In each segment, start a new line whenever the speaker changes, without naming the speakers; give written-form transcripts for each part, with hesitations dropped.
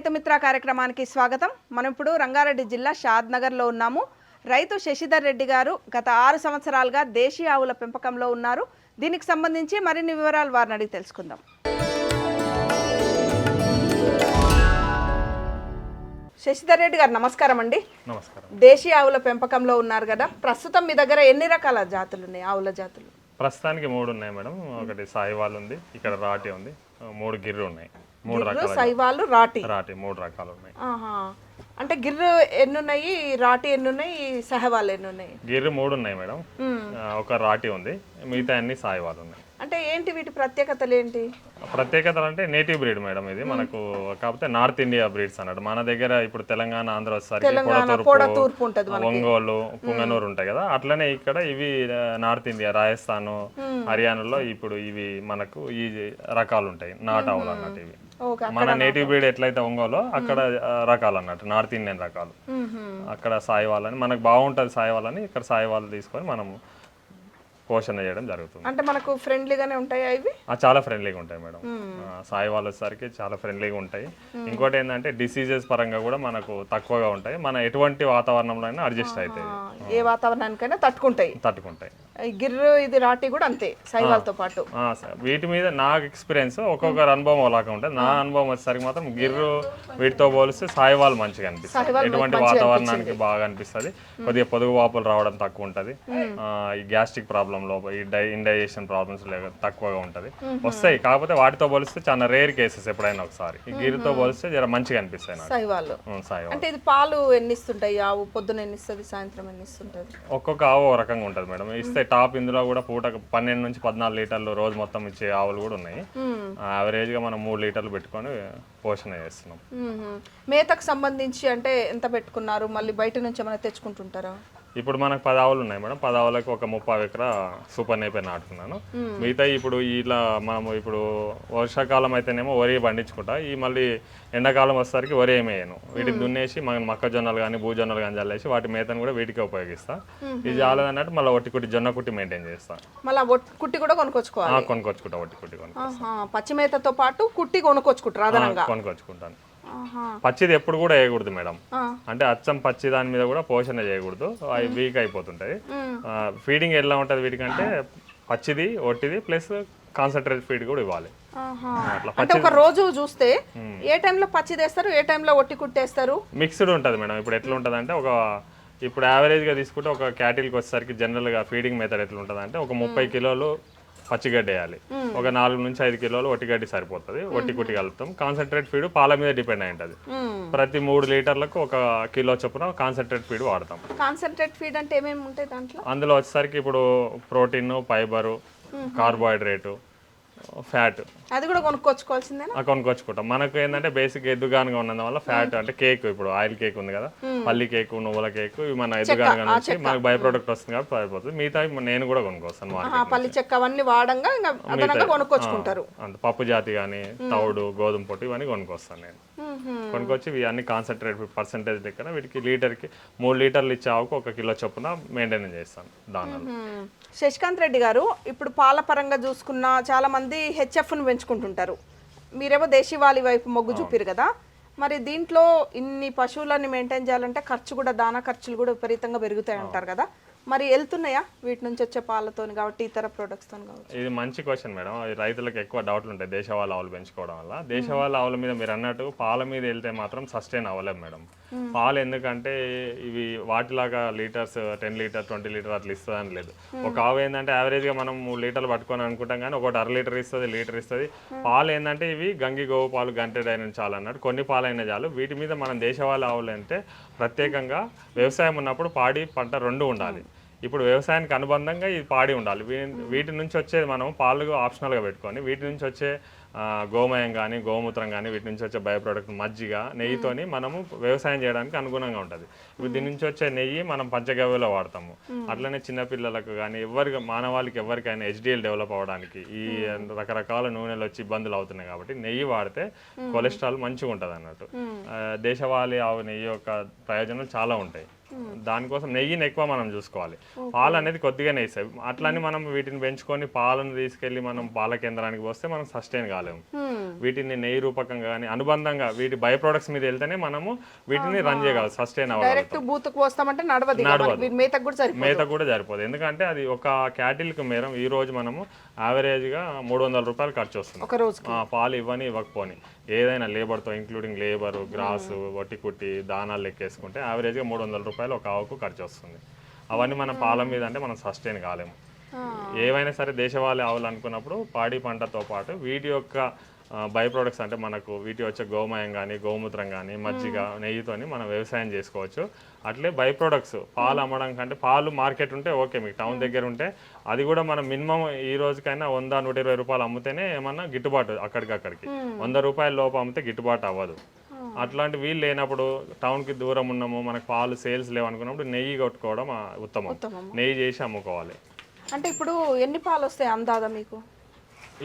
రైతు మిత్ర కార్యక్రమానికి స్వాగతం. మనం ఇప్పుడు రంగారెడ్డి జిల్లా షాద్ నగర్లో ఉన్నాము. రైతు శశిధర్ రెడ్డి గారు గత 6 సంవత్సరాలుగా దేశీయ ఆవుల పెంపకంలో ఉన్నారు. దీనికి సంబంధించి మరిన్ని వివరాలు వారిని అడిగి తెలుసుకుందాం. శశిధర్ రెడ్డి గారు నమస్కారం అండి.
నమస్కారం.
దేశీయ ఆవుల పెంపకంలో ఉన్నారు కదా, ప్రస్తుతం మీ దగ్గర ఎన్ని రకాల జాతులు ఉన్నాయి, ఆవుల జాతులు?
ప్రస్తుతానికి 3 ఉన్నాయి మేడం. ఒకటి సాయివాల్ ఉంది, ఇక్కడ రాటి ఉంది, 3 గిర్రు ఉన్నాయి. 3 రకాల
సైవాలు, రాటి
3 రకాలు ఉన్నాయి.
అంటే గిర్రు ఎన్ని ఉన్నాయి, రాటి ఎన్ని ఉన్నాయి, సహవాల్ ఎన్ని ఉన్నాయి?
గిర్రు 3 ఉన్నాయి మేడం, ఒక రాటి ఉంది, మిగతా అన్ని సాయివాల్ ఉన్నాయి.
అంటే ఏంటి వీటి ప్రత్యేకతలు ఏంటి?
ప్రత్యేకతలు అంటే నేటివ్ బ్రీడ్ మేడం, ఇది మనకు కాకపోతే నార్త్ ఇండియా బ్రీడ్స్ అన్నట్టు. మన దగ్గర ఇప్పుడు తెలంగాణ, ఆంధ్ర వచ్చేసరికి ఒంగోలు, పుంగనూరు ఉంటాయి కదా, అట్లనే ఇక్కడ ఇవి నార్త్ ఇండియా, రాజస్థాన్, హర్యానాలో ఇప్పుడు ఇవి మనకు ఈ రకాలు ఉంటాయి, నాట్ ఆవులు అన్నట్టు. ఇవి మన నేటివ్ బ్రీడ్ ఎట్లయితే ఒంగోలో అక్కడ రకాలు అన్నట్టు, నార్త్ ఇండియన్ రకాలు. అక్కడ సాయివాల్ అని మనకు బాగుంటుంది, సాయివాల్ అని ఇక్కడ సాయివాల్ తీసుకొని మనం పోషణ చేయడం జరుగుతుంది.
అంటే మనకు ఫ్రెండ్లీగానే ఉంటాయి ఇవి?
చాలా ఫ్రెండ్లీగా ఉంటాయి మేడం. సాయివాల్ వచ్చేసరికి చాలా ఫ్రెండ్లీగా ఉంటాయి. ఇంకోటి ఏంటంటే డిసీజెస్ పరంగా కూడా మనకు తక్కువగా ఉంటాయి. మన ఎటువంటి వాతావరణంలో అయినా అడ్జస్ట్ అవుతాయి,
ఏ వాతావరణానికైనా తట్టుకుంటాయి. గిర్రు ఇది రాటి కూడా అంతే సాయివాల్తో పాటు.
వీటి మీద నాకు ఎక్స్పీరియన్స్, ఒక్కొక్కరు అనుభవం అలాగా ఉంటుంది. నా అనుభవం వచ్చేసరికి మాత్రం గిర్రు వీటితో పోలిస్తే సాయివాల్ మంచిగా అనిపిస్తుంది. ఎటువంటి వాతావరణానికి బాగా అనిపిస్తుంది. కొద్దిగా పొదుగు వాపులు రావడం తక్కువ ఉంటుంది. ఈ గ్యాస్ట్రిక్ ప్రాబ్లంలో ఈ ఇండైజెషన్ ప్రాబ్లమ్స్ తక్కువగా ఉంటుంది, వస్తాయి. కాకపోతే వాటితో పోలిస్తే చాలా రేర్ కేసెస్ ఎప్పుడైనా ఒకసారి. ఈ గిర్రుతో పోలిస్తే జర మంచిగా అనిపిస్తాయి నాకు
సాయివాల్. అంటే ఇది పాలు ఎన్ని ఇస్తుంటాయి ఆవు? పొద్దున ఎన్ని ఇస్తుంది, సాయంత్రం ఎన్ని ఇస్తుంటది?
ఒక్కొక్క ఆవు ఒక రకంగా ఉంటుంది మేడం. ఇస్తే టాప్ ఇందులో కూడా పూట 12 నుంచి 14 లీటర్లు రోజు మొత్తం ఇచ్చే ఆవులు కూడా ఉన్నాయి. యావరేజ్ గా మనం 3 లీటర్లు పెట్టుకొని పోషణ చేస్తున్నాం.
మేతకు సంబంధించి అంటే ఎంత పెట్టుకున్నారు? మళ్ళీ బయట నుంచి ఏమైనా తెచ్చుకుంటుంటారా?
ఇప్పుడు మనకు 10 ఆవులు ఉన్నాయి మేడం. 10 ఆవులకు ఒక 30 ఎకరా సూపర్ నేపర్ నాటుకున్నాను. మిగతా ఇప్పుడు ఇలా మనము ఇప్పుడు వర్షాకాలం అయితేనేమో వరి పండించుకుంటా, ఈ మళ్ళీ ఎండాకాలం వచ్చేసరికి వరి ఏమేయను. వీటిని దున్నేసి మనం మొక్కజొన్నలు కానీ భూజొన్నలు కానీ చల్లేసి వాటి మేతను కూడా వీటికి ఉపయోగిస్తా. ఇది చాలదన్నట్టు మళ్ళీ ఒట్టి కుట్టి జొన్న కుట్టి మెయింటైన్ చేస్తా.
మళ్ళీ కుట్టి కూడా కొనుక్కొచ్చుకోవాలి?
కొనుక్కొచ్చుకుంటా, ఒట్టి కుట్టి
పచ్చి మేతతో పాటు కుట్టి
కొనుక్కొచ్చుకుంటాను. పచ్చిది ఎప్పుడు కూడా వేయకూడదు మేడం. అంటే అచ్చం పచ్చి దాని మీద కూడా పోషణ చేయకూడదు, అవి వీక్ అయిపోతుంటాయి. ఫీడింగ్ ఎలా ఉంటుంది వీటికంటే పచ్చిది, ఒట్టిది ప్లస్ కాన్సన్ట్రేట్ ఫీడ్ కూడా ఇవ్వాలి.
అంటే ఒక రోజు చూస్తే ఏ టైంలో పచ్చిది వేస్తారు, ఏ టైంలో ఒట్టి కుట్టేస్తారు?
మిక్స్డ్ ఉంటుంది మేడం. ఇప్పుడు ఎట్లా ఉంటుంది అంటే ఇప్పుడు యావరేజ్ గా తీసుకుంటే ఒక క్యాటిల్కి వచ్చేసరికి జనరల్ గా ఫీడింగ్ మెథడ్ ఎట్లా ఉంటుంది అంటే ఒక 30 కిలోలు పచ్చిగడ్డి వేయాలి, ఒక 4 నుంచి 5 కిలోలు ఒట్టిగడ్డి సరిపోతుంది. ఒట్టి కుట్టి కలుపుతాం. కాన్సన్ట్రేట్ ఫీడ్ పాల మీద డిపెండ్ అయి ఉంటుంది. ప్రతి 3 లీటర్లకు 1 కిలో చొప్పున కాన్సన్ట్రేట్ ఫీడ్ వాడతాం.
కాన్సన్ట్రేట్ ఫీడ్ అంటే ఏమేమి ఉంటాయి దాంట్లో? అందులో
వచ్చేసరికి ఇప్పుడు ప్రోటీన్, ఫైబరు, కార్బోహైడ్రేటు, ఫ్యాట్, అది కూడా
కొనుక్కొచ్చుకోవాల్సిందేనా?
కొనుక్కొచ్చుకుంటాం. మనకు ఏంటంటే బేసిక్ ఎద్దుగానుగా ఉన్నందు వల్ల ఫ్యాట్ అంటే కేక్, ఇప్పుడు ఆయిల్ కేక్ ఉంది కదా, పల్లి కేక్, నువ్వుల కేక్, ఇవి మన ఎద్దుగానుగా నుంచి మనకు బై ప్రోడక్ట్ వస్తుంది కాబట్టి అయిపోతుంది. మిగతా నేను కూడా కొనుక్కొస్తాను.
పల్లి చెక్క అవన్నీ వాడంగా కొనుక్కొచ్చుకుంటారు.
అంత పప్పు జాతి కానీ తౌడు, గోధుమ పొట్టు ఇవన్నీ కొనుక్కొస్తాను నేను. కొనుక్కొచ్చి ఇవి అన్ని కాన్సన్ట్రేట్ పర్సెంటేజ్ దగ్గర వీటికి లీటర్కి 3 లీటర్లు ఇచ్చే ఆవుకు 1 కిలో చొప్పున మెయింటైన్ చేస్తాను దానాలు.
శశికాంత్ రెడ్డి గారు, ఇప్పుడు పాల పరంగా చూసుకున్న చాలా మంది హెచ్ఎఫ్ను పెంచుకుంటుంటారు, మీరేమో దేశీవాలి వైపు మొగ్గు చూపిరు కదా, మరి దీంట్లో ఇన్ని పశువులని మెయింటైన్ చేయాలంటే ఖర్చు కూడా, దానా ఖర్చులు కూడా విపరీతంగా పెరుగుతాయి అంటారు కదా, మరి వెళ్తున్నాయా వీటి నుంచి వచ్చే పాలతో కాబట్టి ఇతర ప్రొడక్ట్స్ తో కావచ్చు?
ఇది మంచి క్వశ్చన్ మేడం. రైతులకు ఎక్కువ డౌట్లు ఉంటాయి దేశవాళీ ఆవులు పెంచుకోవడం వల్ల. దేశవాళీ ఆవుల మీద మీరు అన్నట్టు పాల మీద వెళ్తే మాత్రం సస్టైన్ అవ్వలేము మేడం. పాలు ఎందుకంటే ఇవి వాటిలాగా లీటర్స్ 10 లీటర్ 20 లీటర్ అట్లా ఇస్తుందని లేదు. ఒక ఆవు ఏంటంటే యావరేజ్ గా మనం 3 లీటర్లు పట్టుకొని అనుకుంటాం కానీ ఒకటి 1/2 లీటర్ ఇస్తుంది, లీటర్ ఇస్తుంది. పాలు ఏంటంటే ఇవి గంగి గోవు పాలు, గంటెడైన చాలు అన్నట్టు, కొన్ని పాలైన చాలు. వీటి మీద మనం దేశవాళీ ఆవులు అంటే ప్రత్యేకంగా వ్యవసాయం ఉన్నప్పుడు పాడి పంట 2 ఉండాలి. ఇప్పుడు వ్యవసాయానికి అనుబంధంగా ఇది పాడి ఉండాలి. వీటి నుంచి వచ్చేది మనం పాలు ఆప్షనల్గా పెట్టుకొని వీటి నుంచి వచ్చే గోమయం కానీ, గోమూత్రం కానీ, వీటి నుంచి వచ్చే బయో ప్రోడక్ట్, మజ్జిగ, నెయ్యితోని మనము వ్యవసాయం చేయడానికి అనుగుణంగా ఉంటుంది. ఇప్పుడు దీని నుంచి వచ్చే నెయ్యి మనం పంచగవ్యలో వాడతాము. అట్లనే చిన్నపిల్లలకు కానీ మానవాళికి ఎవరికైనా HDL డెవలప్ అవ్వడానికి ఈ రకరకాల నూనెలు వచ్చి ఇబ్బందులు అవుతున్నాయి కాబట్టి నెయ్యి వాడితే కొలెస్ట్రాల్ మంచిగా ఉంటుంది అన్నట్టు. దేశవాళీ ఆవు నెయ్యి యొక్క ప్రయోజనాలు చాలా ఉంటాయి. దానికోసం నెయ్యిని ఎక్కువ మనం చూసుకోవాలి. పాలు అనేది కొద్దిగానే ఇస్తాయి. అట్లని మనం వీటిని పెంచుకొని పాలను తీసుకెళ్లి మనం పాల కేంద్రానికి పోస్తే మనం సస్టైన్ కాలేము. వీటిని నెయ్యి రూపకంగా కానీ అనుబంధంగా వీటి బై ప్రొడక్ట్స్ మీద వెళ్తేనే మనము వీటిని రన్ చేయగలం, సస్టైన్ అవ్వాలి.
డైరెక్ట్ బూతుకు పోస్తామంటే నడవదు, మేతకు కూడా సరిపోదు.
మేతకు కూడా సరిపోదు. ఎందుకంటే అది ఒక క్యాటిల్కి మేరం ఈ రోజు మనము యావరేజ్గా 300 రూపాయలు ఖర్చు వస్తుంది
ఒక రోజు.
పాలు ఇవ్వని ఇవ్వకపోని ఏదైనా లేబర్తో ఇంక్లూడింగ్ లేబరు, గ్రాసు, వట్టి కుట్టి, దానాలు లెక్కేసుకుంటే యావరేజ్గా 300 రూపాయలు ఒక ఆవుకు ఖర్చు వస్తుంది. అవన్నీ మనం పాల మీద అంటే మనం సస్టైన్ కాలేము. ఏవైనా సరే దేశవాళీ ఆవులు అనుకున్నప్పుడు పాడి పంటతో పాటు వీటి యొక్క బై ప్రొడక్ట్స్ అంటే మనకు వీటి వచ్చే గోమయం కానీ, గోమూత్రం కానీ, మజ్జిగ, నెయ్యితోని మనం వ్యవసాయం చేసుకోవచ్చు. అట్లే బై ప్రొడక్ట్స్ పాలు అమ్మడం కంటే పాలు మార్కెట్ ఉంటే ఓకే, మీకు టౌన్ దగ్గర ఉంటే అది కూడా మనం మినిమం ఈ రోజుకైనా 100-120 రూపాయలు అమ్మితేనే ఏమన్నా గిట్టుబాటు. అక్కడికి 100 రూపాయల లోపు అమ్మితే గిట్టుబాటు అవ్వదు. అట్లాంటి వీలు లేనప్పుడు టౌన్కి దూరం ఉన్నాము, మనకు పాలు సేల్స్ లేవు అనుకున్నప్పుడు నెయ్యి కొట్టుకోవడం ఉత్తమం. నెయ్యి చేసి అమ్ముకోవాలి.
అంటే ఇప్పుడు ఎన్ని పాలు వస్తాయి అందాదా మీకు?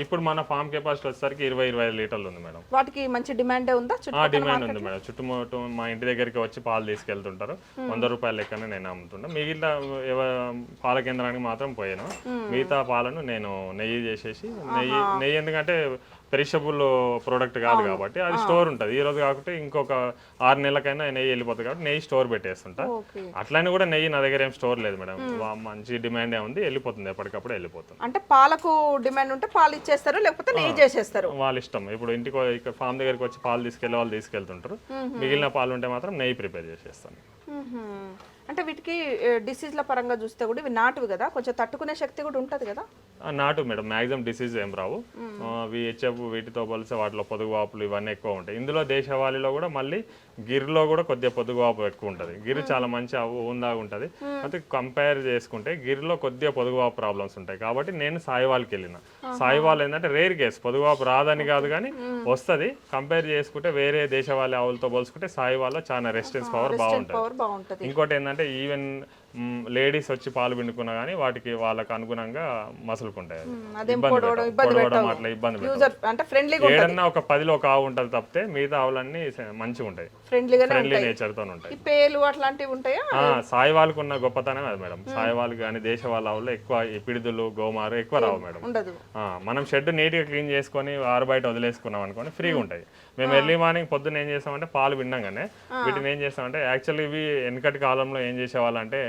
ఇప్పుడు మన ఫామ్ కెపాసిటీ వచ్చేసరికి 20-25 లీటర్లు ఉంది మేడం.
వాటికి మంచి డిమాండే ఉందా?
డిమాండ్ ఉంది మేడం. చుట్టుముట్టు మా ఇంటి దగ్గరికి వచ్చి పాలు తీసుకెళ్తుంటారు. 100 రూపాయల లెక్కనే నేను అమ్ముతుంటా. మిగిలిన పాల కేంద్రానికి మాత్రం పోయాను. మిగతా పాలను నేను నెయ్యి చేసేసి నెయ్యి ఎందుకంటే పెరిషబుల్ ప్రోడక్ట్ కాదు కాబట్టి అది స్టోర్ ఉంటుంది. ఈ రోజు కాకపోతే ఇంకొక 6 నెలలకైనా నెయ్యి వెళ్ళిపోతుంది కాబట్టి నెయ్యి స్టోర్ పెట్టేస్తుంటా. అట్లనే కూడా నెయ్యి నా దగ్గర ఏం స్టోర్ లేదు మేడం. మంచి డిమాండే ఉంది, వెళ్ళిపోతుంది, ఎప్పటికప్పుడు వెళ్ళిపోతుంది.
అంటే పాలకు డిమాండ్ ఉంటే పాలు ఇచ్చేస్తారు, లేకపోతే నెయ్యి చేసేస్తారు,
వాళ్ళ ఇష్టం. ఇప్పుడు ఇంటికి ఫామ్ దగ్గరికి వచ్చి పాలు తీసుకెళ్లే వాళ్ళు తీసుకెళ్తుంటారు. మిగిలిన పాలు ఉంటే మాత్రం నెయ్యి ప్రిపేర్ చేసేస్తాను.
అంటే వీటికి డిసీజ్ల పరంగా చూస్తే కూడా ఇవి నాటువి కదా, కొంచెం తట్టుకునే శక్తి కూడా ఉంటుంది కదా?
నాటు మేడం, మ్యాక్సిమం డిసీజ్ ఏం రావు. హెచ్ఎఫ్ వీటితో పోలిస్తే వాటిలో పొదుగువాపులు ఇవన్నీ ఎక్కువ ఉంటాయి. ఇందులో దేశవాళీలో కూడా మళ్ళీ గిర్లో కూడా కొద్దిగా పొదుగువాపు ఎక్కువ ఉంటుంది. గిర్ చాలా మంచి ఉందాగా ఉంటుంది. అయితే కంపేర్ చేసుకుంటే గిర్లో కొద్దిగా పొదుగువాపు ప్రాబ్లమ్స్ ఉంటాయి కాబట్టి నేను సాయివాల్కి వెళ్ళిన. సాయివాల్ ఏంటంటే రేర్ కేసు, పొదుగువాపు రాదని కాదు కానీ వస్తుంది. కంపేర్ చేసుకుంటే వేరే దేశవాళీ ఆవులతో పోల్చుకుంటే సాయివాల్లో చాలా రెసిస్టెన్స్ పవర్ బాగుంటుంది. ఇంకోటి ఏంటంటే ఈవెన్ లేడీస్ వచ్చి పాలు పిండుకున్నా కానీ వాటికి వాళ్ళకి అనుగుణంగా మసులుకుంటాయి. అట్లా ఇబ్బంది ఏదన్నా ఒక 10లో ఒక ఆవు ఉంటుంది తప్పితే మిగతా ఆవులన్నీ మంచిగా ఉంటాయి, ఫ్రెండ్లీ నేచర్ తో ఉంటాయి. సాయి వాళ్ళకు ఉన్న గొప్పతనం అది మేడం. సాయి వాళ్ళకి కానీ దేశవాళీ ఆవుల్లో ఎక్కువ పిడుదులు, గోమారు ఎక్కువ రావు మేడం. మనం షెడ్ నీట్ గా క్లీన్ చేసుకొని ఆరు బయట వదిలేసుకున్నాం అనుకోని ఫ్రీగా ఉంటాయి. మేము ఎర్లీ మార్నింగ్ పొద్దున్న ఏం చేస్తామంటే పాలు పిండంగానే వీటిని ఏం చేస్తామంటే, యాక్చువల్లీ ఇవి వెనకటి కాలంలో ఏం చేసేవాళ్ళంటే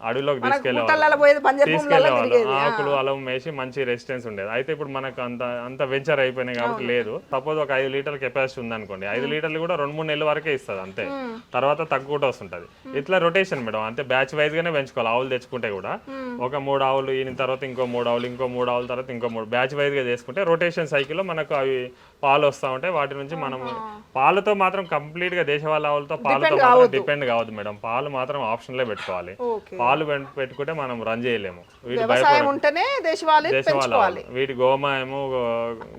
అడవిలోకి తీసుకెళ్లేవాళ్ళు. ఆకులు అలం వేసి మంచి రెసిస్టెన్స్ ఉండేది. అయితే ఇప్పుడు మనకు అంత వెంచర్ అయిపోయినాయి కాబట్టి లేదు. సపోజ్ ఒక 5 లీటర్ల కెపాసిటీ ఉందనుకోండి, 5 లీటర్లు కూడా 2-3 నెలల వరకే ఇస్తుంది అంతే. తర్వాత తగ్గుకుంటూ వస్తుంటది. ఇట్లా రొటేషన్ మేడం, అంతే బ్యాచ్ వైజ్ గానే పెంచుకోవాలి. ఆవులు తెచ్చుకుంటే కూడా ఒక 3 ఆవులు ఈయన తర్వాత ఇంకో 3 ఆవులు, ఇంకో 3 ఆవుల తర్వాత ఇంకో 3, బ్యాచ్ వైజ్ గా చేసుకుంటే రొటేషన్ సైకిల్ లో మనకు అవి పాలు వస్తా ఉంటాయి. వాటి నుంచి మనం పాలతో మాత్రం కంప్లీట్ గా దేశవాళీ ఆవులతో పాలతో డిపెండ్ కావద్దు మేడం. పాలు మాత్రం ఆప్షన్ లో పెట్టుకోవాలి. పాలు పెట్టుకుంటే మనం రన్ చేయలేము. దేశవాళీ వీటి గోమయము,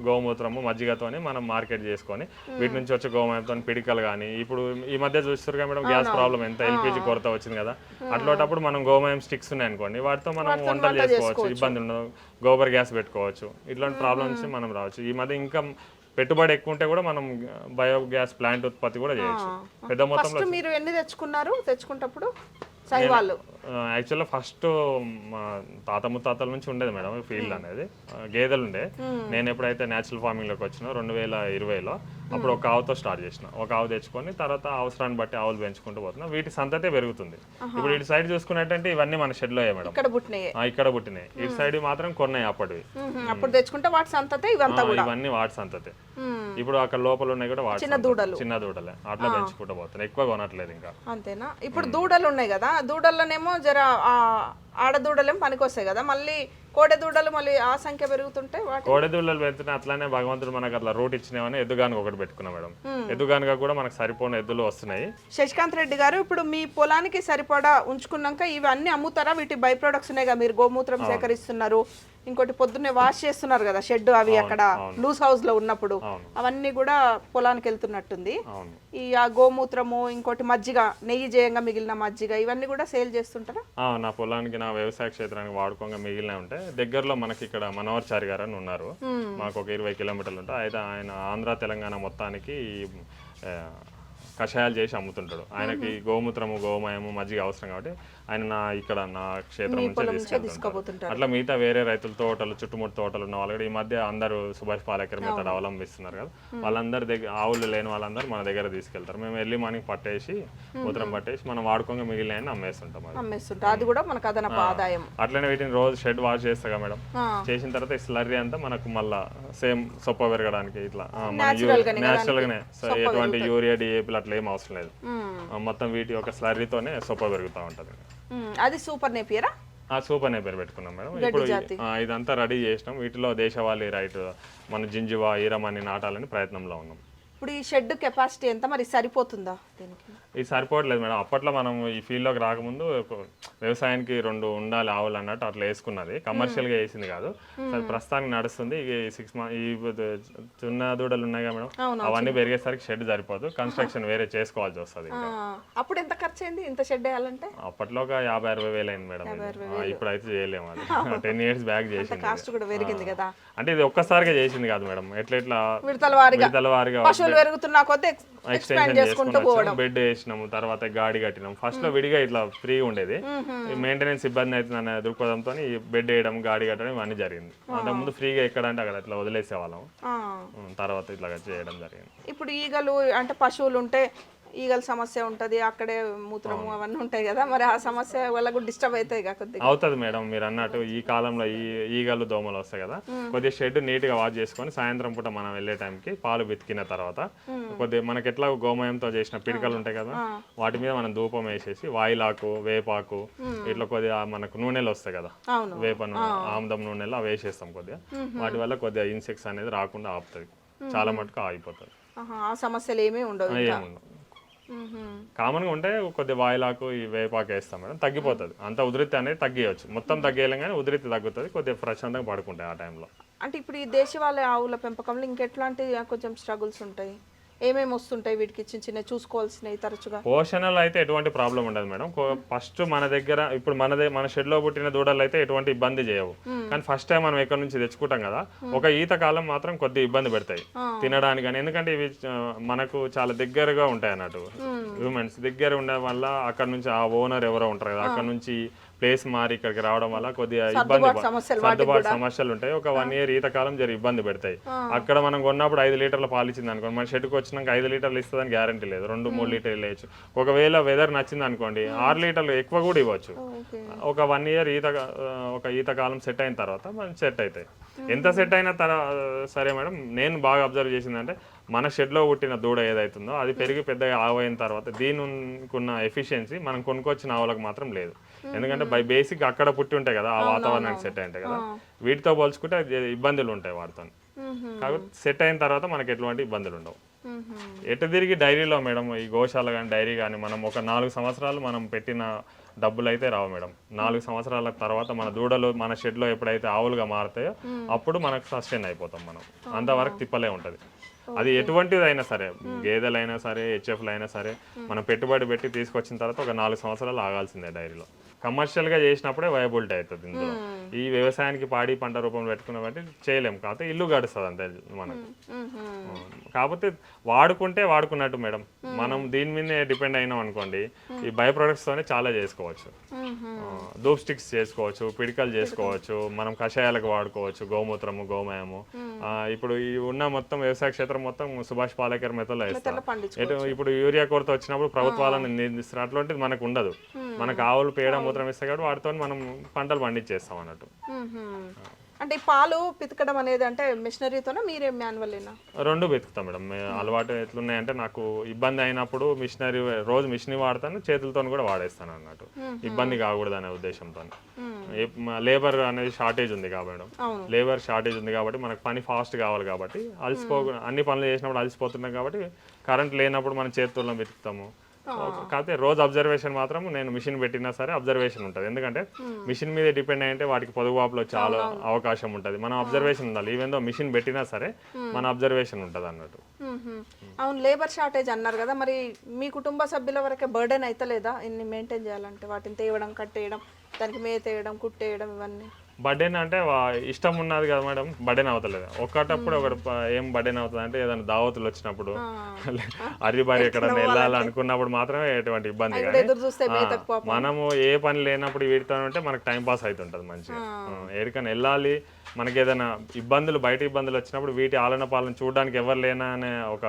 గోమూత్రము, మజ్జిగతోని మనం మార్కెట్ చేసుకొని వీటి నుంచి వచ్చే గోమయంతో పిడికలు కానీ, ఇప్పుడు ఈ మధ్య చూస్తారు మేడం గ్యాస్ ప్రాబ్లం ఎంత, ఎల్పిజి కొరత వచ్చింది కదా, అట్లాంటప్పుడు మనం గోమయం స్టిక్స్ ఉన్నాయి అనుకోండి, వాటితో మనం వంటలు చేసుకోవచ్చు, ఇబ్బంది ఉండదు. గోబర్ గ్యాస్ పెట్టుకోవచ్చు. ఇట్లాంటి ప్రాబ్లమ్స్ మనం రావచ్చు. ఈ మధ్య ఇంకా పెట్టుబడి ఎక్కువ ఉంటే కూడా మనం బయోగ్యాస్ ప్లాంట్ ఉత్పత్తి కూడా చేయొచ్చు పెద్ద మొత్తంలో.
మీరు ఎన్ని తెచ్చుకున్నప్పుడు?
యాక్చువల్గా ఫస్ట్ మా తాత ముత్తాతల నుంచి ఉండేది మేడం ఫీల్డ్ అనేది. గేదెలు ఉండే. నేను ఎప్పుడైతే న్యాచురల్ ఫార్మింగ్ లోకి వచ్చినా 2020లో అప్పుడు ఒక ఆవుతో స్టార్ట్ చేసిన. ఒక ఆవు తెచ్చుకొని తర్వాత అవసరాన్ని బట్టి ఆవులు పెంచుకుంటూ పోతున్నా. వీటి సంతతే పెరుగుతుంది. ఇప్పుడు ఇటు సైడ్ చూసుకున్నట్టంటే ఇవన్నీ మన షెడ్ లో మేడం, ఇక్కడ పుట్టినాయి. ఇటు సైడ్ మాత్రం కొన్నాయి అప్పటివి.
అప్పుడు తెచ్చుకుంటే వాటి సంతతే
ఇవన్నీ వాటి సంతతే. ఇప్పుడు అక్కడ లోపల ఉన్నాయి కూడా వాటి చిన్న దూడలే అట్లా పెంచుకుంటూ పోతున్నాయి. ఎక్కువ కొనట్లేదు ఇంకా.
అంతేనా? ఇప్పుడు దూడలు ఉన్నాయి కదా, దూడల్లోనేమో జర ఆడదూడలేం పనికొస్తాయి కదా, మళ్ళీ కోడెదూడలు మళ్ళీ ఆ సంఖ్య పెరుగుతుంటే
కోడెదూడలు పెరుగుతుంటే అట్లానే భగవంతుడు మనకు అట్లా రూట్ ఇచ్చినామని ఎద్దుగానుగా ఒకటి పెట్టుకున్నాం మేడం. ఎద్దుగానుగా కూడా మనకు సరిపోయిన ఎద్దులు వస్తున్నాయి.
శశికాంత్ రెడ్డి గారు, ఇప్పుడు మీ పొలానికి సరిపడా ఉంచుకున్నాక ఇవన్నీ అమ్ముతారా? వీటి బై ప్రొడక్ట్స్ ఉన్నాయి కదా, మీరు గోమూత్రం సేకరిస్తున్నారు, ఇంకోటి పొద్దున్నే వాష్ చేస్తున్నారు కదా షెడ్, అవి అక్కడ లూజ్ హౌస్ లో ఉన్నప్పుడు అవన్నీ కూడా పొలానికి వెళ్తున్నట్టుంది. ఆ గోమూత్రము, ఇంకోటి మజ్జిగ, నెయ్యి చేయంగా మిగిలిన మజ్జిగ, ఇవన్నీ కూడా సేల్ చేస్తుంటారా?
నా పొలానికి, నా వ్యవసాయ క్షేత్రానికి వాడుకోగా మిగిలిన ఉంటే దగ్గరలో మనకి ఇక్కడ మనోహర్చారి గారు అని ఉన్నారు. మాకు ఒక 20 కిలోమీటర్లు ఉంటాయి. అయితే ఆయన ఆంధ్ర తెలంగాణ మొత్తానికి కషాయాలు చేసి అమ్ముతుంటాడు. ఆయనకి గోమూత్రము గోమయము మజ్జిగ అవసరం కాబట్టి ఆయన నా క్షేత్రం నుంచే తీసుకెళ్తాడు. అట్లా మిగతా వేరే రైతుల తోటలు చుట్టుముట్టు తోటలు ఉన్న వాళ్ళు కూడా ఈ మధ్య అందరూ సుభాష్ పాలేకర్ మెథడ్ అవలంబిస్తున్నారు కదా, వాళ్ళందరి దగ్గర ఆవులు లేని వాళ్ళందరూ మన దగ్గర తీసుకెళ్తారు. మేము ఎర్లీ మార్నింగ్ పట్టేసి మూత్రం పట్టేసి మనం వాడుకోగా మిగిలిన అమ్మేస్తుంటాం.
అది కూడా మనకు అదనపు ఆదాయం.
అట్లనే వీటిని రోజు షెడ్ వాష్ చేస్తాగా మేడం, చేసిన తర్వాత ఈ స్లర్రీ అంతా మనకు మళ్ళా సేమ్ సొప్ప పెరగడానికి ఇట్లా న్యాచురల్ గానే ఎటువంటి యూరియా డిఏపీలు అట్లా ఏం అవసరం లేదు. మొత్తం వీటి యొక్క స్లర్రీతోనే సొప్ప పెరుగుతూ ఉంటది.
అది సూపర్ నేపియరా?
సూపర్ నేపియర్ పెట్టుకున్నాం మేడం. ఇప్పుడు ఇదంతా రెడీ చేసినాం. వీటిలో దేశవాళీ రైట్ మన జింజువా ఈరమని నాటాలని ప్రయత్నంలో ఉన్నాం.
ఇప్పుడు ఈ షెడ్ కెపాసిటీ ఎంత మరి, సరిపోతుందా దీనికి?
ఇది సరిపోవట్లేదు మేడం. అప్పట్లో మనం ఈ ఫీల్డ్లోకి రాకముందు వ్యవసాయానికి 2 ఉండాలి ఆవులు అన్నట్టు అట్లా వేసుకున్నది, కమర్షియల్గా వేసింది కాదు. ప్రస్తుతానికి నడుస్తుంది. ఈ 6 months ఈ చిన్న దూడలు ఉన్నాయి కదా మేడం, అవన్నీ పెరిగేసరికి షెడ్ సరిపోదు, కన్స్ట్రక్షన్ వేరే చేసుకోవాల్సి వస్తుంది.
అప్పుడు ఎంత ఖర్చు అయింది ఇంత షెడ్ వేయాలంటే?
అప్పట్లో ఒక 50-60 వేలు అయింది మేడం. ఇప్పుడు అయితే చేయలేము, అది 10 years బ్యాక్ చేసింది.
కాస్ట్ కూడా పెరిగింది కదా.
అంటే ఇది ఒక్కసారిగా చేసింది కాదు మేడం, ఎట్లా
విడతల వారిగా పశువులు పెరుగుతున్న కొద్దీ
ఎక్స్టెన్షన్ చేసుకుంటూ బెడ్ వేసినాము, తర్వాత గాడి కట్టినాం. ఫస్ట్ లో విడిగా ఇట్లా ఫ్రీ ఉండేది, మెయింటెనెన్స్ ఇబ్బంది అవుతుంది అనే దృక్పథంతో బెడ్ వేయడం గాడి కట్టడం ఇవన్నీ జరిగింది. అంతకుముందు ఫ్రీగా ఎక్కడంటే అక్కడ ఇట్లా వదిలేసే వాళ్ళం, తర్వాత ఇట్లా చేయడం జరిగింది.
ఇప్పుడు ఈగలు అంటే పశువులు ఉంటే ఈగల సమస్య ఉంటది, అక్కడే మూత్రము అవన్నీ ఉంటాయి కదా, మరి ఆ సమస్య వల్ల కూడా డిస్టర్బ్ అవుతాయి కొద్దిగా.
అవుతుంది మేడం, మీరు అన్నట్టు ఈ కాలంలో ఈ ఈగలు దోమలు వస్తాయి కదా, కొద్దిగా షెడ్ నీట్ గా వాష్ చేసుకొని సాయంత్రం పూట మనం వెళ్ళే టైంకి పాలు బితికిన తర్వాత కొద్దిగా మనకి ఎట్లా గోమయంతో చేసిన పిడికలు ఉంటాయి కదా, వాటి మీద మనం ధూపం వేసేసి వాయిలాకు వేపాకు ఇట్లా కొద్దిగా మనకు నూనెలు వస్తాయి కదా, వేప నూనె ఆముదం నూనెలు అవి వేసేస్తాం కొద్దిగా. వాటి వల్ల కొద్దిగా ఇన్సెక్ట్స్ అనేది రాకుండా ఆపుతుంది, చాలా మటుకు ఆగిపోతుంది.
ఆ సమస్యలు ఏమీ ఉండవు.
కామన్ గా ఉంటే కొద్దిగా వాయిలాకు ఈ వేపాకు వేస్తాం మేడం, తగ్గిపోతుంది. అంత ఉధృతి అనేది తగ్గియచ్చు, మొత్తం తగ్గేయలేం కానీ ఉధృతి తగ్గుతుంది, కొద్దిగా ప్రశాంతంగా పడుకుంటాయి ఆ టైంలో.
అంటే ఇప్పుడు ఈ దేశవాళీ ఆవుల పెంపకంలో ఇంకెట్లాంటి కొంచెం స్ట్రగుల్స్ ఉంటాయి, ఏమేమి వస్తుంటాయి వీటికి చిన్న చూసుకోవాల్సినవి తరచుగా?
పోషణలు అయితే ఎటువంటి ప్రాబ్లం ఉండదు మేడం. ఫస్ట్ మన దగ్గర ఇప్పుడు మన షెడ్ లో పుట్టిన దూడలు అయితే ఎటువంటి ఇబ్బంది చేయవు. కానీ ఫస్ట్ టైం మనం ఎక్కడి నుంచి తెచ్చుకుంటాం కదా, ఒక ఈత కాలం మాత్రం కొద్దిగా ఇబ్బంది పెడతాయి తినడానికి అని. ఎందుకంటే ఇవి మనకు చాలా దగ్గరగా ఉంటాయి అన్నట్టు, హ్యూమన్స్ దగ్గర ఉండే వల్ల అక్కడ నుంచి ఆ ఓనర్ ఎవరో ఉంటారు కదా, అక్కడ నుంచి ప్లేస్ మారి ఇక్కడికి రావడం వల్ల కొద్దిగా సర్దుబాటు సమస్యలు ఉంటాయి. ఒక 1 year ఈత కాలం ఇబ్బంది పెడతాయి. అక్కడ మనం కొన్నప్పుడు 5 లీటర్ల పాలు ఇచ్చింది అనుకోండి, మన షెడ్కి వచ్చినాక 5 లీటర్లు ఇస్తుందని గ్యారంటీ లేదు, 2-3 లీటర్లు వేయచ్చు. ఒకవేళ వెదర్ నచ్చింది అనుకోండి 6 లీటర్లు ఎక్కువ కూడా ఇవ్వచ్చు. ఒక 1 year ఈత కాలం సెట్ అయిన తర్వాత మనం సెట్ అవుతాయి. ఎంత సెట్ అయినా సరే మేడం, నేను బాగా అబ్జర్వ్ చేసిందంటే మన షెడ్లో పుట్టిన దూడ ఏదైతుందో అది పెరిగి పెద్దగా ఆవు అయిన తర్వాత దీనికి ఉన్న ఎఫిషియన్సీ మనం కొనుక్కొచ్చిన ఆవులకు మాత్రం లేదు. ఎందుకంటే బై బేసిక్ అక్కడ పుట్టి ఉంటాయి కదా, ఆ వాతావరణానికి సెట్ అయి ఉంటాయి కదా, వీటితో పోల్చుకుంటే ఇబ్బందులు ఉంటాయి వాటితో. కాబట్టి సెట్ అయిన తర్వాత మనకి ఎటువంటి ఇబ్బందులు ఉండవు. ఎటు తిరిగి డైరీలో మేడం, ఈ గోశాల కానీ డైరీ కానీ మనం ఒక 4 సంవత్సరాలు మనం పెట్టిన డబ్బులు అయితే రావు మేడం. 4 సంవత్సరాల తర్వాత మన దూడలు మన షెడ్లో ఎప్పుడైతే ఆవులుగా మారుతాయో అప్పుడు మనకు సస్టైన్ అయిపోతాం మనం, అంతవరకు తిప్పలే ఉంటుంది. అది ఎటువంటిది అయినా సరే, గేదెలైనా సరే హెచ్ఎఫ్లు అయినా సరే, మనం పెట్టుబడి పెట్టి తీసుకొచ్చిన తర్వాత ఒక 4 సంవత్సరాలు ఆగాల్సిందే డైరీలో. కమర్షియల్గా చేసినప్పుడే వైబిలిటీ అవుతుంది ఇందులో. ఈ వ్యవసాయానికి పాడి పంట రూపంలో పెట్టుకున్న బట్టి చేయలేము, కాకపోతే ఇల్లు గడుస్తుంది అంతే మనకు. కాకపోతే వాడుకుంటే వాడుకున్నట్టు మేడం, మనం దీని మీదే డిపెండ్ అయినాం అనుకోండి, ఈ బై ప్రొడక్ట్స్ తోనే చాలా చేసుకోవచ్చు. ధూప్ స్టిక్స్ చేసుకోవచ్చు, పిడికలు చేసుకోవచ్చు, మనం కషాయాలకు వాడుకోవచ్చు, గోమూత్రము గోమయము. ఇప్పుడు ఈ ఉన్న మొత్తం వ్యవసాయ క్షేత్రం మొత్తం సుభాష్ పాలేకర్ మెథడ్లో వేస్తారు. ఇప్పుడు యూరియా కొరత వచ్చినప్పుడు ప్రభుత్వాలను నిందిస్తారు, అట్లాంటిది మనకు ఉండదు. మనకు ఆవులు పేడ మూత్రం ఇస్తాయి కాబట్టి వాటితో మనం పంటలు పండించేస్తాం అన్నట్టు.
అంటే పాలు పితకడం అనేది అంటే మిషనరీతోనా మీరే మాన్యువల్నా?
2 వెతుకుతాం మేడం. అలవాటు ఎట్లున్నాయంటే నాకు ఇబ్బంది అయినప్పుడు మిషనరీ రోజు మిషన్ వాడతాను, చేతులతో కూడా వాడేస్తాను అన్నట్టు, ఇబ్బంది కాకూడదు అనే ఉద్దేశంతో. లేబర్ అనేది షార్టేజ్ ఉంది కాబట్టి, లేబర్ షార్టేజ్ ఉంది కాబట్టి మనకు పని ఫాస్ట్ కావాలి కాబట్టి అన్ని పనులు చేసినప్పుడు అలసిపోతున్నాం కాబట్టి కరెంట్ లేనప్పుడు మనం చేతుల్లో వెతుకుతాము. కాకపోతే రోజు అబ్జర్వేషన్ మాత్రం నేను మిషన్ పెట్టినా సరే అబ్జర్వేషన్ ఉంటుంది. ఎందుకంటే మిషన్ మీద డిపెండ్ అయ్యంటే వాటికి పొదుగువాపులో చాలా అవకాశం ఉంటుంది. మనం అబ్జర్వేషన్ ఉండాలి, ఈవెన్ దో మిషన్ పెట్టినా సరే మన అబ్జర్వేషన్ ఉంటుంది అన్నట్టు.
అవును, లేబర్ షార్టేజ్ అన్నారు కదా, మరి మీ కుటుంబ సభ్యుల వరకే బర్డెన్ అయితే లేదా ఇన్ని మెయింటైన్ చేయాలంటే? వాటిని తేవడం, కట్టేయడం, దానికి మేత వేయడం, కుట్టేయడం ఇవన్నీ
బర్త్డేన్ అంటే ఇష్టం ఉన్నది కదా మేడం, బర్త్డేన్ అవుతలేదు. ఒకటప్పుడు ఒకటి ఏం బర్త్డేన్ అవుతుంది అంటే ఏదైనా దావతులు వచ్చినప్పుడు అరిబారి ఎక్కడన్నా వెళ్ళాలి అనుకున్నప్పుడు మాత్రమే ఎటువంటి ఇబ్బంది. కానీ
ఎదురు చూస్తే మేతకు పాపం.
మనము ఏ పని లేనప్పుడు వీటితో ఉంటే మనకు టైం పాస్ అవుతుంటుంది మంచిగా. ఎక్కడికైనా వెళ్ళాలి, మనకి ఏదైనా ఇబ్బందులు బయట ఇబ్బందులు వచ్చినప్పుడు వీటి ఆలన పాలన చూడడానికి ఎవరు లేనా అనే ఒక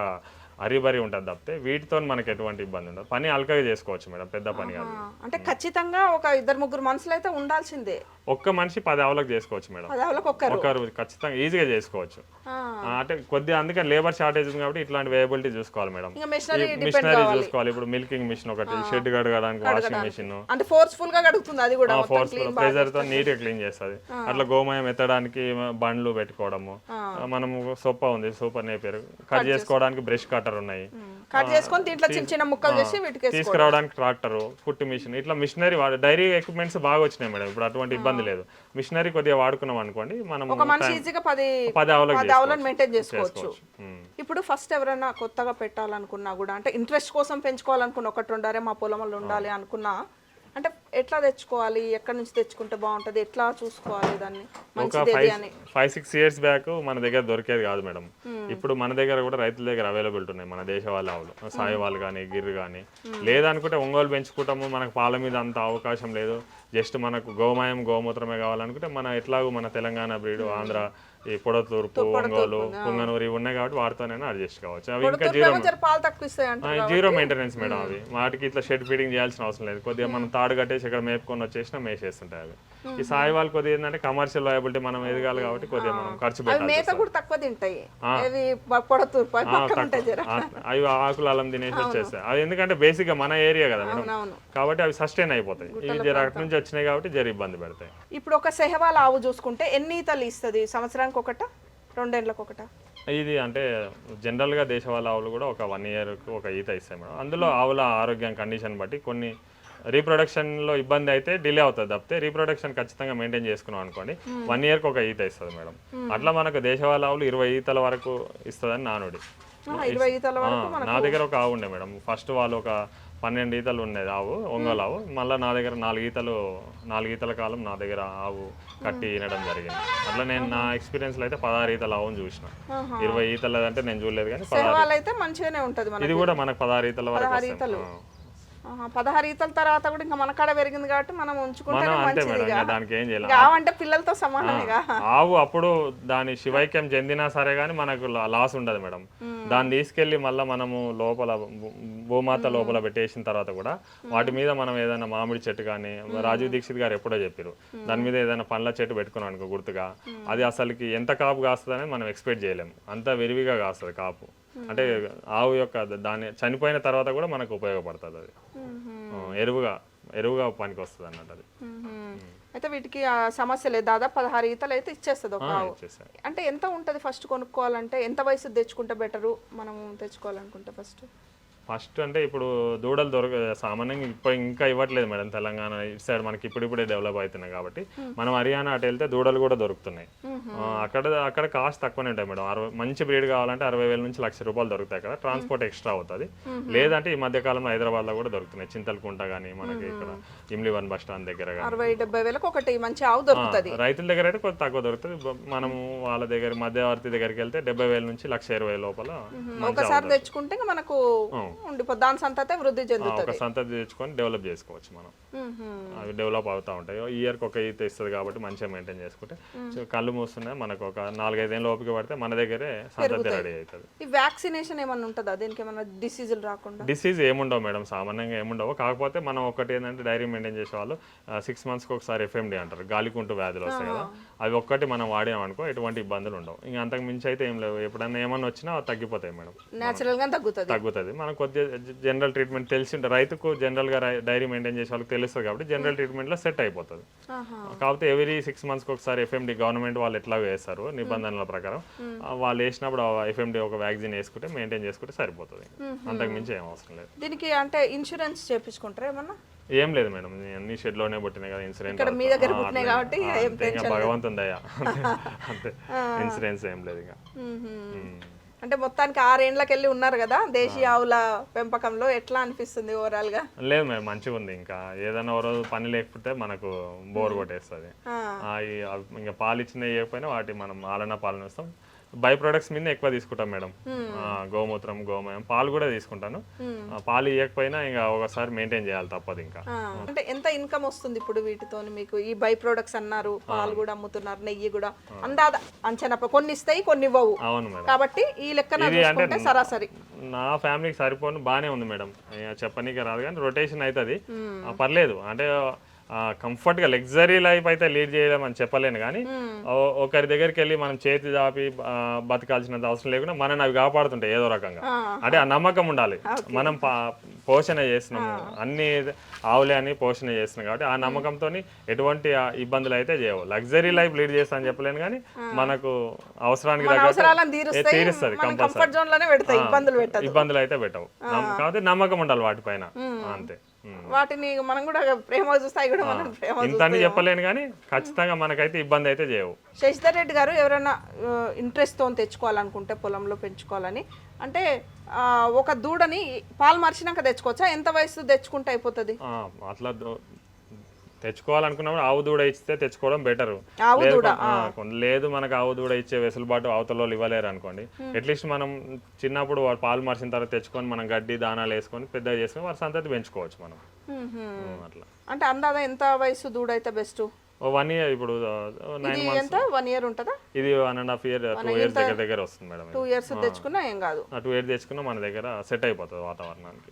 హరిబరి ఉంటుంది తప్పితే వీటితో మనకి ఎటువంటి ఇబ్బంది ఉండదు. పని అల్కగా చేసుకోవచ్చు మేడం, పెద్ద పని కాదు.
అంటే ఖచ్చితంగా ఒక 2-3 మనుషులు అయితే ఉండాల్సిందే.
ఒక్క మనిషి 10 ఆవులకు చేసుకోవచ్చు మేడం,
10 ఆవులకు
ఒకరు ఖచ్చితంగా ఈజీగా చేసుకోవచ్చు. అంటే కొద్దిగా అందుకని లేబర్ షార్టేజ్ ఉంది కాబట్టి ఇట్లాంటి వేయబిలిటీ చూసుకోవాలి మేడం. మిషనరీ చూసుకోవాలి. ఇప్పుడు మిల్కింగ్ మిషన్ ఒకటి, షెడ్ కడగడానికి వాషింగ్ మిషన్,
అంటే ఫోర్స్ఫుల్ గా కడుగుతుంది అది కూడా,
ఫోర్స్ఫుల్ ప్రెజర్ తో నీట్ గా క్లీన్ చేస్తుంది. అట్లా గోమయం ఎత్తడానికి బండ్లు పెట్టుకోవడము, మనము సొప్ప ఉంది సూపర్ నేపేరు కట్ చేసుకోవడానికి బ్రష్ కటర్ ఉన్నాయి,
కట్ చేసుకొని దీంట్లో చిన్న చిన్న ముక్కలు చేసి వీటికి
తీసుకురావడానికి ట్రాక్టర్, కుట్టి మిషన్, ఇట్లా మిషనరీ డైరీ ఎక్విప్మెంట్స్ బాగా వచ్చినాయి మేడం. ఇప్పుడు అటువంటి ఇబ్బంది లేదు. మిషనరీ కొద్దిగా వాడుకున్నాం అనుకోండి, మనం
ఒక మనిషి ఈజీగా 10 ఆవులను మెయింటైన్ చేసుకోవచ్చు. ఇప్పుడు ఫస్ట్ ఎవరైనా కొత్తగా పెట్టాలనుకున్నా కూడా, అంటే ఇంట్రెస్ట్ కోసం పెంచుకోవాలనుకున్న, 1-2 మా పొలంలో ఉండాలి అనుకున్నా, అంటే ఎట్లా తెచ్చుకోవాలి, ఎక్కడి నుంచి తెచ్చుకుంటే బాగుంటది, ఎట్లా చూసుకోవాలి దాన్ని?
ఒక 5-6 ఇయర్స్ బ్యాక్ మన దగ్గర దొరికేది కాదు మేడం. ఇప్పుడు మన దగ్గర కూడా రైతుల దగ్గర అవైలబిలిటీ ఉన్నాయి, మన దేశవాళీ ఆవులు, సాయి వాళ్ళు కానీ గిర్రు కానీ. లేదనుకుంటే ఒంగోలు పెంచుకుంటాము, మనకు పాల మీద అంత అవకాశం లేదు, జస్ట్ మనకు గోమాయం గోమూత్రమే కావాలనుకుంటే మన ఎట్లాగో మన తెలంగాణ బ్రీడ్, ఆంధ్ర, ఈ పొడతూర్పు, ఒంగోలు, పుంగనూరు ఇవి ఉన్నాయి కాబట్టి వాటితోనైనా అడ్జస్ట్ కావచ్చు. అవి ఇంకా జీరో మెయింటెనెన్స్ మేడం. అవి వాటికి ఇట్లా షెడ్ ఫీడింగ్ చేయాల్సిన అవసరం లేదు. కొద్దిగా మనం తాడు కట్టేసి ఇక్కడ మేపుకొని వచ్చేసినా మేసేస్తుంటాయి అవి. ఈ సాయి వాళ్ళు కొద్దిగా ఏంటంటే కమర్షియల్ లయబిలిటీ మనం ఎదగాలి కాబట్టి కొద్దిగా మనం ఖర్చు పెట్టాలి. అవి ఆకులు అల్లం తినేసి వచ్చేస్తాయి. అవి ఎందుకంటే బేసిక్ గా మన ఏరియా కదా మేడం, కాబట్టి అవి సస్టైన్ అయిపోతాయి. ఇవి జర అటు నుంచి వచ్చినాయి కాబట్టి జర ఇబ్బంది పెడతాయి.
ఇప్పుడు ఒక సెహవాల్ ఆవు చూసుకుంటే ఎన్ని ఈతలు ఇస్తుంది? సంవత్సరానికి 1-2 ఏళ్ళకి 1?
ఇది అంటే జనరల్గా దేశవాళీ ఆవులు కూడా ఒక 1 ఇయర్కి ఒక ఈత ఇస్తాయి మేడం. అందులో ఆవుల ఆరోగ్యం కండిషన్ బట్టి కొన్ని రీప్రొడక్షన్లో ఇబ్బంది అయితే డిలే అవుతుంది తప్పితే రీప్రొడక్షన్ ఖచ్చితంగా మెయింటైన్ చేసుకున్నాం అనుకోండి 1 ఇయర్కి ఒక ఈత ఇస్తుంది మేడం. అట్లా మనకు దేశవాళీ ఆవులు 20 ఈతల వరకు ఇస్తుందని నానుడి. నా దగ్గర ఒక ఆవు ఉండే మేడం, ఫస్ట్ వాళ్ళు ఒక 12 ఈతలు ఉండేది ఆవు, ఒంగోలు ఆవు. మళ్ళీ నా దగ్గర 4 ఈతల కాలం నా దగ్గర ఆవు కట్టి వినడం జరిగింది. అట్లా నేను నా ఎక్స్పీరియన్స్ లో అయితే 16 ఈతల ఆవును చూసిన. 20 ఈతలు అంటే నేను చూడలేదు కానీ 16 ఇది కూడా మనకు 16 ఈతల వరకు.
16 ఈతల తర్వాత కూడా ఇంకా మన కాడ పెరిగింది కాబట్టి మనం ఉంచుకుంటే
దానికి ఏం చేయాలి,
పిల్లలతో సమానంగా.
ఆవు అప్పుడు దాని శివైక్యం చెందినా సరే కానీ మనకు లాస్ ఉండదు మేడం. దాన్ని తీసుకెళ్లి మళ్ళీ మనము లోపల భూమాత లోపల పెట్టేసిన తర్వాత కూడా వాటి మీద మనం ఏదైనా మామిడి చెట్టు కానీ, రాజీవ్ దీక్షిత్ గారు ఎప్పుడో చెప్పారు, దాని మీద ఏదైనా పండ్ల చెట్టు పెట్టుకున్నాం అనుకో గుర్తుగా, అది అసలుకి ఎంత కాపు కాస్తుంది అని మనం ఎక్స్పెక్ట్ చేయలేము, అంత విరివిగా కాస్తుంది కాపు. అంటే ఆవు యొక్క దాని చనిపోయిన తర్వాత కూడా మనకు ఉపయోగపడుతుంది, అది ఎరువుగా పనికి వస్తుంది అన్నట్టు. అది
అయితే వీటికి సమస్య లేదు, దాదాపు 16 ఈతలు అయితే ఇచ్చేస్తుంది ఒక ఆవు. అంటే ఎంత ఉంటుంది ఫస్ట్ కొనుక్కోవాలంటే? ఎంత వయసు తెచ్చుకుంటే బెటరు మనం తెచ్చుకోవాలనుకుంటే?
ఫస్ట్ అంటే ఇప్పుడు దూడలు సామాన్యంగా ఇప్పుడు ఇంకా ఇవ్వట్లేదు మేడం తెలంగాణ ఇటు సైడ్, మనకి ఇప్పుడిప్పుడే డెవలప్ అవుతున్నాయి కాబట్టి. మనం హర్యానా అటు వెళ్తే దూడలు కూడా దొరుకుతున్నాయి. అక్కడ కాస్ట్ తక్కువనే ఉంటాయి మేడం. మంచి బ్రీడ్ కావాలంటే 60,000 నుంచి ₹1,00,000 దొరుకుతాయి. అక్కడ ట్రాన్స్పోర్ట్ ఎక్స్ట్రా అవుతుంది. లేదంటే ఈ మధ్య కాలంలో హైదరాబాద్ లో కూడా దొరుకుతున్నాయి, చింతలకుంట కానీ, మనకి ఇక్కడ ఇమ్లివన్ బస్ స్టాండ్ దగ్గర
60,000-70,000 ఒకటి మంచి ఆవు దొరుకుతుంది.
రైతుల దగ్గర అయితే కొంచెం తక్కువ దొరుకుతుంది. మనము వాళ్ళ దగ్గర మధ్యవర్తి దగ్గరికి వెళ్తే 70,000 నుంచి ₹1,20,000 లోపల
ఒకసారి తెచ్చుకుంటే మనకు దాని సంతతే వృద్ధి చెందుతుంది.
ఒక సంతతి తెచ్చుకొని డెవలప్ చేసుకోవచ్చు మనం. అవి డెవలప్ అవుతా ఉంటాయి. ఇయర్కి ఒక ఈత ఇస్తుంది కాబట్టి మంచిగా మెయింటైన్ చేసుకుంటే కళ్ళు మూస్తున్నాయి మనకు ఒక 4-5 ఏళ్ళ ఓపిక పడితే మన దగ్గరే సంతతి రెడీ అవుతుంది.
ఈ వ్యాక్సినేషన్ ఏమన్నా ఉంటుందా దీనికి? ఏమన్నా డిసీజులు రాకుండా?
డిసీజ్ ఏముండవు మేడం, సామాన్యంగా ఏముండవు. కాకపోతే మనం ఒకటి ఏంటంటే డైరీ మెయింటైన్ చేసే వాళ్ళు 6 మంత్స్కి ఒకసారి FMD అంటారు, గాలికుంటు వ్యాధులు వస్తాయి కదా, అవి ఒక్కటి మనం వాడాం అనుకో ఎటువంటి ఇబ్బందులు ఉండవు. ఇంకా అంతకు మించి అయితే ఏం లేవు. ఎప్పుడన్నా ఏమన్నా వచ్చినా తగ్గిపోతాయి మేడం,
నేచురల్ గా
తగ్గుతుంది. మనం కొద్దిగా జనరల్ ట్రీట్మెంట్ తెలిసి రైతుకు జనరల్ గా డైరీ మెయింటైన్ చేసే వాళ్ళకి తెలుస్తుంది కాబట్టి జనరల్ ట్రీట్మెంట్ లో సెట్ అయిపోతుంది. కాకపోతే ఎవ్రీ 6 మంత్స్కి ఒకసారి FMD గవర్నమెంట్ వాళ్ళు ఎట్లా వేస్తారు నిబంధనల ప్రకారం, వాళ్ళు వేసినప్పుడు FMD ఒక వ్యాక్సిన్ వేసుకుంటే మెయింటైన్ చేసుకుంటే సరిపోతుంది. అంతకు మించి ఏం అవసరం లేదు.
దీనికి అంటే ఇన్సూరెన్స్ చేపించుకుంటారా ఏమన్నా?
ఏం లేదు మేడం, అన్ని షెడ్ లోనే పుట్టినాయి కదా, ఇన్సూరెన్స్
కాబట్టి
భగవంతుంది దయ అంతే, ఇన్సూరెన్స్ ఏం లేదు. ఇక
అంటే మొత్తానికి 6 ఏండ్లకి వెళ్ళి ఉన్నారు కదా దేశీయ ఆవుల పెంపకంలో, ఎట్లా అనిపిస్తుంది ఓవరాల్ గా?
లేదు మేడం, మంచిగా ఉంది. ఇంకా ఏదైనా ఓ రోజు పని లేకపోతే మనకు బోర్ కొట్టేస్తుంది. ఇంకా పాలు ఇచ్చిన ఇవ్వకపోయినా వాటి మనం పాలన ఇస్తాం. బై ప్రొడక్ట్స్ మీద ఎక్కువ తీసుకుంటాం మేడం. గోమూత్రం, గోమయం, పాలు కూడా తీసుకుంటాను. పాలు ఇవ్వకపోయినా ఇంకా ఒకసారి మెయింటైన్ చేయాలి, తప్పదు. ఇంకా
అంటే ఎంత ఇన్కమ్ వస్తుంది ఇప్పుడు వీటితో మీకు? ఈ బై ప్రొడక్ట్స్ అన్నారు, పాలు కూడా అమ్ముతున్నారు, నెయ్యి కూడా అందాదా అంచనా, కొన్ని ఇస్తాయి కొన్ని ఇవ్వవు.
అవును మేడం.
కాబట్టి ఈ లెక్కన చూసుకుంటే సరాసరి
నా ఫ్యామిలీకి సరిపోను బాగానే ఉంది మేడం. చెప్పనీకే రాదు కానీ రొటేషన్ అవుతుంది, పర్లేదు. అంటే కంఫర్ట్ గా లగ్జరీ లైఫ్ అయితే లీడ్ చేయలేమని చెప్పలేను కానీ ఒకరి దగ్గరికి వెళ్ళి మనం చేతి దాపి బతకాల్సినంత అవసరం లేకుండా మనం అవి కాపాడుతుంటాయి ఏదో రకంగా. అంటే ఆ నమ్మకం ఉండాలి. మనం పోషణ చేస్తున్నాము, అన్ని ఆవులే అని పోషణ చేస్తున్నాం కాబట్టి ఆ నమ్మకంతో ఎటువంటి ఇబ్బందులు అయితే చేయవు. లగ్జరీ లైఫ్ లీడ్ చేస్తా అని చెప్పలేను కానీ మనకు అవసరానికి తీరుస్తుంది కంపల్సరీ. ఇబ్బందులు అయితే పెట్టవు కాబట్టి నమ్మకం ఉండాలి వాటిపైన, అంతే.
వాటిని మనం కూడా ప్రేమ చూస్తాయి కూడా మనం ప్రేమ
ఇంత అని చెప్పలేను కానీ ఖచ్చితంగా మనకైతే ఇబ్బంది అయితే చేయవు.
శశిధర్ రెడ్డి గారు, ఎవరైనా ఇంట్రెస్ట్ తో తెచ్చుకోవాలనుకుంటే పొలంలో పెంచుకోవాలని అంటే ఒక దూడని పాలు మర్చినాక తెచ్చుకోవచ్చా? ఎంత వయసు తెచ్చుకుంటే అయిపోతుంది?
అట్లా తెచ్చుకోవాలనుకున్నప్పుడు ఆవు దూడ ఇస్తే తెచ్చుకోవడం బెటర్. లేదు మనకు ఆవు దూడ ఇచ్చే వెసులుబాటు అవతల వాళ్ళు ఇవ్వలేరు అనుకోండి, అట్లీస్ట్ మనం చిన్నప్పుడు వాడు పాలు మరిచిన తర్వాత తెచ్చుకొని మనం గడ్డి దానాలు వేసుకొని పెద్దగా చేసుకొని వారి సంతతి పెంచుకోవచ్చు మనం. అట్లా
అంటే అందాదా ఎంత వయసు దూడ అయితే బెస్ట్?
1 year. ఇప్పుడు 9 months.
1 year ఉంటుందా?
ఇది 1.5 year 2 years దగ్గర వస్తుంది మేడం.
2 years తెచ్చుకున్నా ఏం కాదు.
2 years తెచ్చుకున్నా మన దగ్గర సెట్ అయిపోతుంది వాతావరణానికి.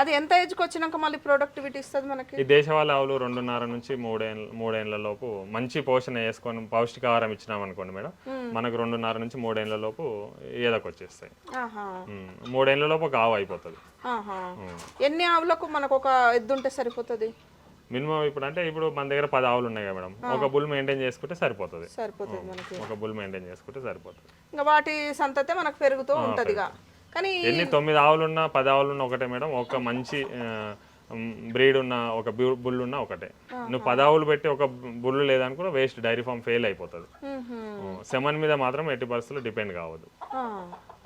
అది ఎంత ఏజ్కి వచ్చినాక మళ్ళీ ప్రొడక్టివిటీ ఇస్తుంది మనకి?
ఈ దేశవాళీ ఆవులు 2.5 నుంచి 3 ఏళ్ళ లోపు మంచి పోషణ వేసుకొని పౌష్టికాహారం ఇచ్చినాం అనుకోండి మేడం, మనకు 2.5 నుంచి 3 ఏళ్ళ లోపు ఏదకొచ్చేస్తాయి. 3 ఏళ్ళ లోపు ఒక ఆవు అయిపోతుంది.
ఎన్ని ఆవులకు మనకు ఒక ఎద్దు ఉంటే సరిపోతుంది
మినిమం? ఇప్పుడు మన దగ్గర 10 ఆవులు ఉన్నాయి కదా మేడం, ఒక బుల్ మెయింటైన్ చేసుకుంటే సరిపోతుంది.
మనకి
ఒక బుల్ మెయింటైన్ చేసుకుంటే సరిపోతుంది.
ఇంకా వాటి సంతతే మనకు పెరుగుతూ ఉంటది. కానీ
ఎన్ని 9 ఆవులున్నా 10 ఆవులున్నా ఒకటే మేడం. ఒక మంచి బ్రీడ్ ఉన్న ఒక బుల్ ఉన్న ఒకటే. నువ్వు 10 ఆవులు పెట్టి ఒక బుల్లు లేదనుకున్నా వేస్ట్, డైరీ ఫామ్ ఫెయిల్ అయిపోతుంది. సెమన్ మీద మాత్రం ఎట్టి పరిస్థితుల్లో డిపెండ్ కావద్దు.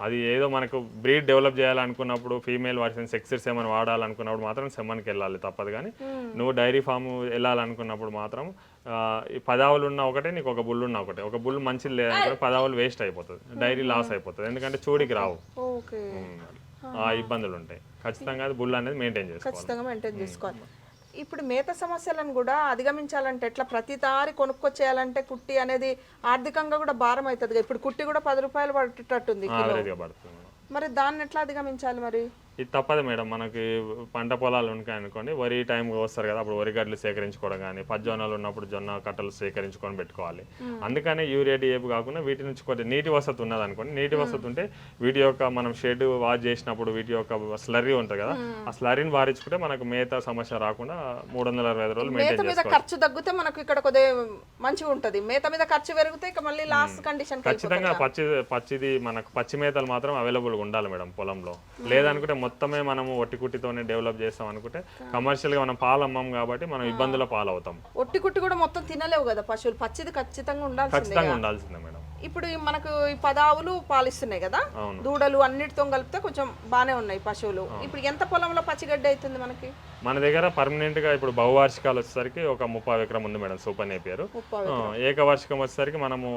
అది ఏదో మనకు బ్రీడ్ డెవలప్ చేయాలనుకున్నప్పుడు ఫీమేల్ వర్షన్ సెక్సెస్ సెమన్ వాడాలనుకున్నప్పుడు మాత్రం సెమన్కి వెళ్ళాలి తప్పదు. కానీ నువ్వు డైరీ ఫామ్ వెళ్ళాలనుకున్నప్పుడు మాత్రం 10 ఆవులు ఉన్న ఒకటే, నీకు ఒక బుల్ ఉన్న ఒకటే. ఒక బుల్ మంచిది లేదనుకుంటే 10 ఆవులు వేస్ట్ అయిపోతుంది, డైరీ లాస్ అయిపోతుంది. ఎందుకంటే చూడికి రావు, ఆ ఇబ్బందులు ఉంటాయి. ఖచ్చితంగా బుల్ అనేది మెయింటైన్
చేసుకోవాలి. ఇప్పుడు మేత సమస్యలను కూడా అధిగమించాలంటే ఎట్లా? ప్రతిసారి కొనుక్కొచ్చేయాలంటే కుట్టి అనేది ఆర్థికంగా కూడా భారం అవుతుంది. ఇప్పుడు కుట్టి కూడా 10 రూపాయలు పట్టేటట్టుంది. మరి దాన్ని ఎట్లా అధిగమించాలి? మరి
ఇది తప్పదు మేడం. మనకి పంట పొలాలు ఉంటాయి అనుకోండి, వరి టైంకి వస్తారు కదా, అప్పుడు వరి గడ్డలు సేకరించుకోవడం కానీ, పజ్జొన్నలు ఉన్నప్పుడు జొన్న కట్టలు సేకరించుకొని పెట్టుకోవాలి. అందుకనే యూరియా డిఏపి కాకుండా వీటి నుంచి కొద్దిగా నీటి వసతి ఉన్నది అనుకోండి. నీటి వసతి ఉంటే వీటి యొక్క మనం షెడ్ వాష్ చేసినప్పుడు వీటి యొక్క స్లర్రీ ఉంటుంది కదా, ఆ స్లర్రీని వారించుకుంటే మనకు మేత సమస్య రాకుండా 365 రోజులు మెయింటైన్ చేసుకోవాలి.
ఖర్చు తగ్గితే మనకు ఇక్కడ కొద్దిగా మంచిగా ఉంటుంది. మేత మీద ఖర్చు పెరిగితే ఇక మళ్ళీ లాస్ట్ కండిషన్.
ఖచ్చితంగా పచ్చిది మనకు పచ్చి మేతలు మాత్రం అవైలబుల్గా ఉండాలి మేడం పొలంలో. లేదనుకుంటే మొత్తమే మనము ఒట్టి కుట్టితోనే డెవలప్ చేస్తాం అనుకుంటే కమర్షియల్ గా మనం పాలు అమ్మం కాబట్టి మనం ఇబ్బందుల పాలవుతాం.
ఒట్టి కుట్టి కూడా మొత్తం తినలేవు కదా పశువులు, పచ్చిది ఖచ్చితంగా
ఉండాల్సిందే మేడం.
ఇప్పుడు మనకు ఈ 10 ఆవులు పాలిస్తున్నాయి కదా, దూడలు అన్నిటితో కలిపితే కొంచెం బానే ఉన్నాయి పశువులు. ఇప్పుడు ఎంత పొలంలో పచ్చిగడ్డి అవుతుంది మనకి?
మన దగ్గర పర్మనెంట్ గా ఇప్పుడు బహువార్షికాలు వచ్చేసరికి ఒక 30 ఎకరం ఉంది మేడం సూపర్ నేపియర్. ఏకవార్షికం వచ్చేసరికి మనము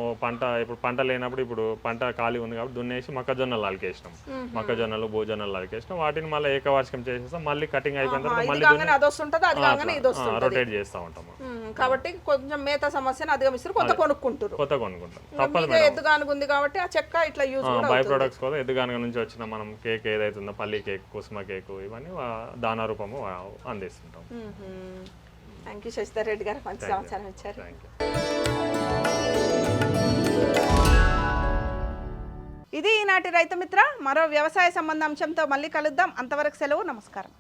ఇప్పుడు పంట లేనప్పుడు ఇప్పుడు పంట ఖాళీ ఉంది కాబట్టి దున్నేసి మొక్కజొన్నలు అలికేసినాం, మొక్కజొన్నలు భూజొన్నలు అలికేసినాం. వాటిని మళ్ళీ ఏకవార్షికం చేసేస్తాం. మళ్ళీ కటింగ్ అయిపోయిన తర్వాత మళ్ళీ రొటేట్ చేస్తూ ఉంటాము.
కాబట్టి కొంచెం మేత సమస్యను అధిగమిస్తారు, కొత్త కొనుక్కుంటాం.
తప్పదు.
ఎద్దుగానుగ ఉంది కాబట్టి ఆ చెక్క ఇట్లా యూజ్
బై ప్రొడక్ట్స్ కోసం ఎద్దుగానుగ నుంచి వచ్చిన మనం కేక్ ఏదైతుందో పల్లి కేక్, కుసుమ కేక్, ఇవన్నీ దానా రూపము అందిస్తుంటాం.
థ్యాంక్ యూ శశిధర్ రెడ్డి గారు, మంచి సమాచారం ఇచ్చారు. ఇది ఈనాటి రైతు మిత్ర. మరో వ్యవసాయ సంబంధ అంశంతో మళ్ళీ కలుద్దాం. అంతవరకు సెలవు, నమస్కారం.